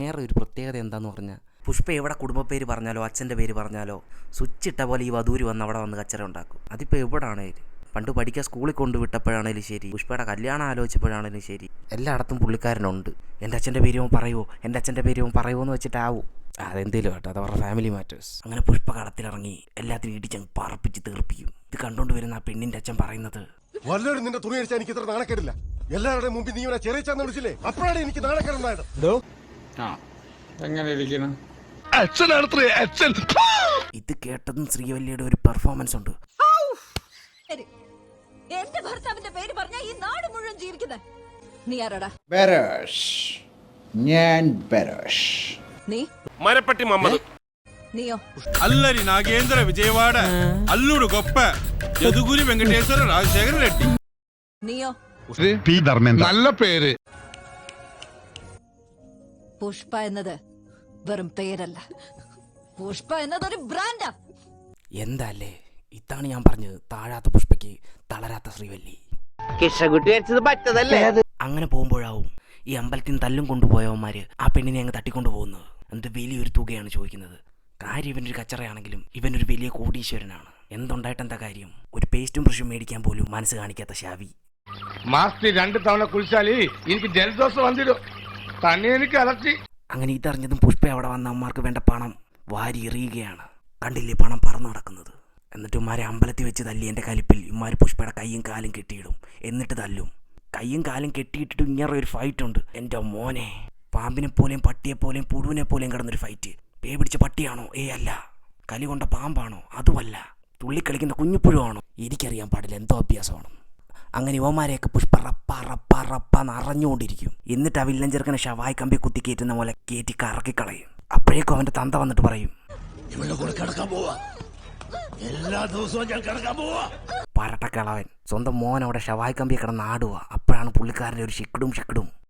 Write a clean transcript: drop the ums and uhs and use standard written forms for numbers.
വേറെ ഒരു പ്രത്യേകത എന്താന്ന് പറഞ്ഞാൽ പുഷ്പ എവിടെ കുടുംബ പേര് പറഞ്ഞാലോ അച്ഛൻ്റെ പേര് പറഞ്ഞാലോ സ്വിച്ച് ഇട്ട പോലെ ഈ വധൂരി വന്ന് അവിടെ വന്ന് കച്ചറ ഉണ്ടാക്കും. അതിപ്പോൾ എവിടാണേലും പണ്ട് പഠിക്കാൻ സ്കൂളിൽ കൊണ്ടുവിട്ടപ്പോഴാണേലും ശരി, പുഷ്പയുടെ കല്യാണം ആലോചിച്ചപ്പോഴാണേലും ശരി, എല്ലായിടത്തും പുള്ളിക്കാരനുണ്ട്. എൻ്റെ അച്ഛൻ്റെ പേര് പറയുമോ, എൻ്റെ അച്ഛൻ്റെ പേര് പറയുമോ എന്ന് വെച്ചിട്ടാവും. അതെന്തേലും കേട്ടോ, അത് അവരുടെ ഫാമിലി മാറ്റേഴ്സ്. അങ്ങനെ പുഷ്പ കടത്തിലിറങ്ങി എല്ലാത്തിനും ഇടിച്ചങ്ങ് പറപ്പിച്ച് തീർപ്പിക്കും. ഇത് കണ്ടുകൊണ്ട് വരുന്ന ആ പെണ്ണിൻ്റെ അച്ഛൻ പറയുന്നത്, വല്ലവരും നിന്റെ തുണി അടിച്ചാൽ എനിക്ക് ഇത്ര നാണക്കേടില്ല. എല്ലാവരുടെയും മുമ്പിൽ നീ ചെറിയ ചാന്ന് വിളിച്ചില്ലേ, അപ്പോഴാണ് എനിക്ക് നാണക്കേടുണ്ടായത്. ഇത് കേട്ടതും ശ്രീവല്ലിയുടെ ഒരു പെർഫോമൻസ് ഉണ്ട്. എന്റെ ഭർത്താവിന്റെ പേര് പറഞ്ഞാ ഈ നാട് മുഴുവൻ ജീവിക്കുന്നത്. നീ ആരാടാ? ബെരോഷ്. ഞാൻ ബെരോഷ്. നീ മരപ്പട്ടി മുഹമ്മദ്. നീയോ? అల్లరి నాగేంద్ర విజయవాడ అల్లుడు గొప్ప యదుగురి వెంకటేశ్వర రాజశేఖర రెడ్డి. നീയോ? പി ധർമ്മേന്ദ്ര. നല്ല പേര്. പുഷ്പ എന്നത് വെറും പേരല്ല, പുഷ്പ എന്നതൊരു ബ്രാൻഡാ. എന്താല്ലേ, ഇതാണ് ഞാൻ പറഞ്ഞത്, താഴാത്ത പുഷ്പയ്ക്ക് തളരാത്ത ശ്രീവല്ലി. അങ്ങനെ പോകുമ്പോഴാവും ഈ അമ്പലത്തിൽ നിന്ന് തല്ലും കൊണ്ടുപോയവന്മാര് ആ പെണ്ണിനെ അങ്ങ് തട്ടിക്കൊണ്ടു പോകുന്നത്. എന്നിട്ട് വലിയൊരു തുകയാണ് ചോദിക്കുന്നത്. കാര്യം ഇവനൊരു കച്ചറയാണെങ്കിലും ഇവനൊരു വലിയ കോടീശ്വരനാണ്. എന്തുണ്ടായിട്ട് എന്താ കാര്യം, ഒരു പേസ്റ്റും ബ്രഷും മേടിക്കാൻ പോലും മനസ്സ് കാണിക്കാത്ത ഷാവി. മാസത്തിൽ 2 തവണ കുളിച്ചാല് എനിക്ക് ജലദോഷം വന്നിടും. തന്നെ എനിക്ക് അലർച്ചി. അങ്ങനെ ഇതറിഞ്ഞതും പുഷ്പ അവിടെ വന്ന അമ്മമാർക്ക് വേണ്ട പണം വാരി എറിയുകയാണ്. കണ്ടില്ലേ പണം പറന്നു നടക്കുന്നത്. എന്നിട്ട് ഉമ്മാരെ അമ്പലത്തിൽ വെച്ച് തല്ലി എൻ്റെ കലിപ്പിൽ ഉമ്മാര് പുഷ്പയുടെ കയ്യും കാലും കെട്ടിയിടും. എന്നിട്ട് തല്ലും. കയ്യും കാലും കെട്ടിയിട്ടിട്ട് ഇങ്ങനെ ഒരു ഫൈറ്റ് ഉണ്ട്. എൻ്റെ മോനെ, പാമ്പിനെ പോലെയും പട്ടിയെപ്പോലെയും പുഴുവിനെ പോലെയും കിടന്നൊരു ഫൈറ്റ്. പേ പിടിച്ച പട്ടിയാണോ? അല്ല. കലി കൊണ്ട പാമ്പാണോ? അതുമല്ല. തുള്ളിക്കളിക്കുന്ന കുഞ്ഞുപുഴുവാണോ? എനിക്കറിയാൻ പാടില്ല, എന്തോ അഭ്യാസമാണ്. അങ്ങനെ യുവമാരെയൊക്കെ പുഷ്പ റപ്പ റപ്പ റപ്പ നിറഞ്ഞുകൊണ്ടിരിക്കും. എന്നിട്ട് ആ വില്ലൻ ചെറുക്കനെ ഷവായി കമ്പി കുത്തി കയറ്റുന്ന പോലെ കയറ്റി കറക്കിക്കളയും. അപ്പോഴേക്കും അവൻ്റെ തന്ത വന്നിട്ട് പറയും, പരട്ടക്കിളവൻ സ്വന്തം മോൻ അവിടെ ഷവായി കമ്പി കിടന്ന് ആടുക. അപ്പോഴാണ് പുള്ളിക്കാരൻ്റെ ഒരു ഷിക്കിടും